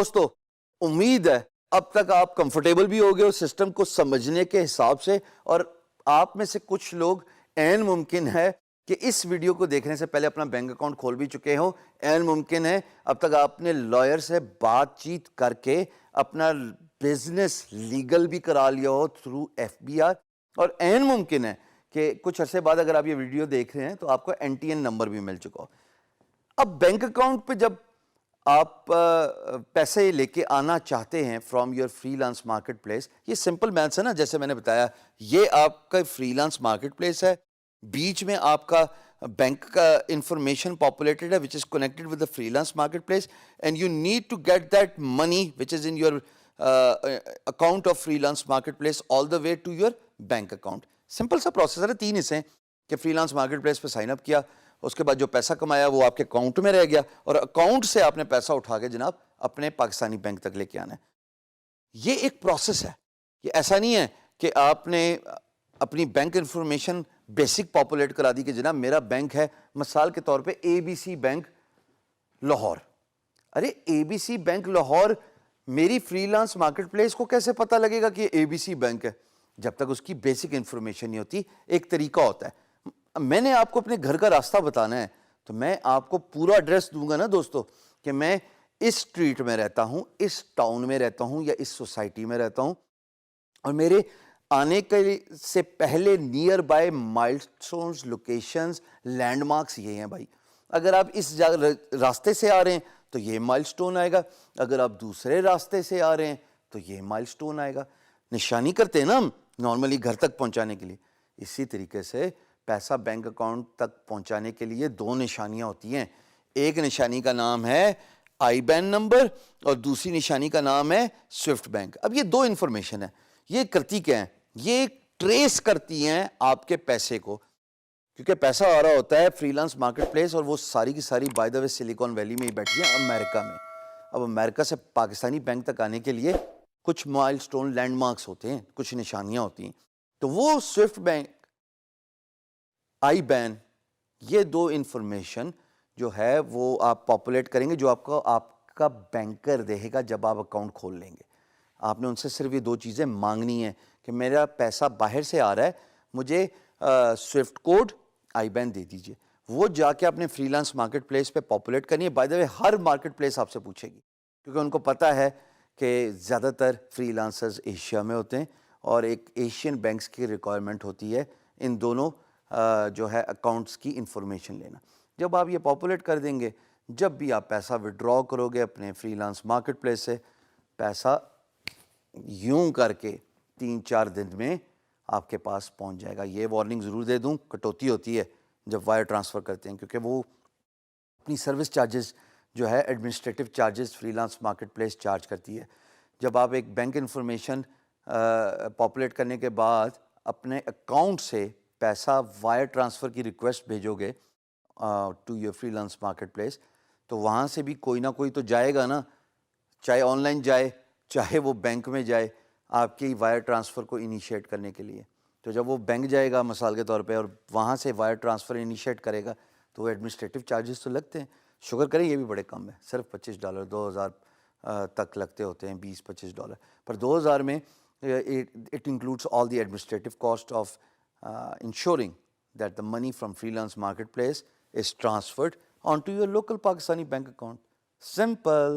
دوستو امید ہے اب تک آپ کمفرٹیبل بھی ہو گئے ہو سسٹم کو سمجھنے کے حساب سے, اور آپ میں سے کچھ لوگ عین ممکن ہے کہ اس ویڈیو کو دیکھنے سے پہلے اپنا بینک اکاؤنٹ کھول بھی چکے ہوں. عین ممکن ہے اب تک آپ نے لائر سے بات چیت کر کے اپنا بزنس لیگل بھی کرا لیا ہو تھرو FBR, اور عین ممکن ہے کہ کچھ عرصے بعد اگر آپ یہ ویڈیو دیکھ رہے ہیں تو آپ کو NTN نمبر بھی مل چکا ہو. اب بینک اکاؤنٹ پہ جب آپ پیسے لے کے آنا چاہتے ہیں from your freelance market place, یہ سمپل میتھس ہے نا, جیسے میں نے بتایا یہ آپ کا فری لانس مارکیٹ پلیس ہے, بیچ میں آپ کا بینک کا انفارمیشن پاپولیٹڈ ہے which is connected with the freelance marketplace, and you need to get that money which is in your account of freelance marketplace all the way to your bank account. Simple سا processor ہے, 3 حصے ہیں کہ free lance market place پہ sign up کیا, اس کے بعد جو پیسہ کمایا وہ آپ کے اکاؤنٹ میں رہ گیا, اور اکاؤنٹ سے آپ نے پیسہ اٹھا کے جناب اپنے پاکستانی بینک تک لے کے آنا ہے. یہ ایک پروسیس ہے, یہ ایسا نہیں ہے کہ آپ نے اپنی بینک انفارمیشن بیسک پاپولیٹ کرا دی کہ جناب میرا بینک ہے مثال کے طور پہ ABC بینک لاہور. ارے ABC بینک لاہور میری فری لانس مارکیٹ پلیس کو کیسے پتہ لگے گا کہ یہ ABC بینک ہے؟ جب تک اس کی بیسک انفارمیشن نہیں ہوتی. ایک طریقہ ہوتا ہے, میں نے آپ کو اپنے گھر کا راستہ بتانا ہے تو میں آپ کو پورا ایڈریس دوں گا نا دوستو, کہ میں اس اسٹریٹ میں رہتا ہوں, اس ٹاؤن میں رہتا ہوں یا اس سوسائٹی میں رہتا ہوں, اور میرے آنے کے سے پہلے نیئر بائی مائل سٹونز, لوکیشنز, لینڈ مارکس یہ ہیں بھائی. اگر آپ اس راستے سے آ رہے ہیں تو یہ مائل سٹون آئے گا, اگر آپ دوسرے راستے سے آ رہے ہیں تو یہ مائل سٹون آئے گا. نشانی کرتے ہیں نا ہم نارملی گھر تک پہنچانے کے لیے. اسی طریقے سے پیسہ بینک اکاؤنٹ تک پہنچانے کے لیے 2 نشانیاں ہوتی ہیں. ایک نشانی کا نام ہے IBAN نمبر اور دوسری نشانی کا نام ہے سوئفٹ بینک. اب یہ 2 انفارمیشن ہے, یہ کرتی کیا ہیں, یہ ٹریس کرتی ہیں آپ کے پیسے کو, کیونکہ پیسہ آ رہا ہوتا ہے فری لانس مارکیٹ پلیس, اور وہ ساری کی ساری by the way Silicon Valley میں ہی بیٹھی ہیں امریکہ میں. اب امریکہ سے پاکستانی بینک تک آنے کے لیے کچھ مائل سٹون لینڈ مارکس ہوتے ہیں, کچھ نشانیاں ہوتی ہیں. تو وہ سوئفٹ بینک, IBAN, یہ 2 انفارمیشن جو ہے وہ آپ پاپولیٹ کریں گے, جو آپ کا بینکر دے گا جب آپ اکاؤنٹ کھول لیں گے. آپ نے ان سے صرف یہ 2 چیزیں مانگنی ہیں کہ میرا پیسہ باہر سے آ رہا ہے, مجھے سوئفٹ کوڈ IBAN دے دیجئے. وہ جا کے اپنے فری لانس مارکیٹ پلیس پہ پاپولیٹ کرنی ہے. By the way Hare market place آپ سے پوچھے گی, کیونکہ ان کو پتہ ہے کہ زیادہ تر فری لانسرز ایشیا میں ہوتے ہیں, اور ایک ایشین بینکس کی ریکوائرمنٹ ہوتی ہے ان دونوں جو ہے اکاؤنٹس کی انفارمیشن لینا. جب آپ یہ پاپولیٹ کر دیں گے, جب بھی آپ پیسہ وڈرا کرو گے اپنے فری لانس مارکیٹ پلیس سے, پیسہ یوں کر کے 3-4 دن میں آپ کے پاس پہنچ جائے گا. یہ وارننگ ضرور دے دوں, کٹوتی ہوتی ہے جب وائر ٹرانسفر کرتے ہیں, کیونکہ وہ اپنی سروس چارجز جو ہے administrative charges free lance market place charge کرتی ہے. جب آپ ایک بینک انفارمیشن پاپولیٹ کرنے کے بعد اپنے اکاؤنٹ سے پیسہ وائر ٹرانسفر کی ریکویسٹ بھیجو گے to your freelance marketplace, تو وہاں سے بھی کوئی نہ کوئی تو جائے گا نا, چاہے آن لائن جائے چاہے وہ بینک میں جائے, آپ کی وائر ٹرانسفر کو انیشیٹ کرنے کے لیے. تو جب وہ بینک جائے گا مثال کے طور پہ اور وہاں سے وائر ٹرانسفر انیشیٹ کرے گا تو وہ ایڈمنسٹریٹو چارجز تو لگتے ہیں. شکر کریں یہ بھی بڑے کم ہے, صرف $25 $2000 تک لگتے ہوتے ہیں, $20-25. پر 2000 میں it includes all the administrative cost of ensuring that the money from freelance marketplace is transferred onto your local Pakistani bank account. Simple.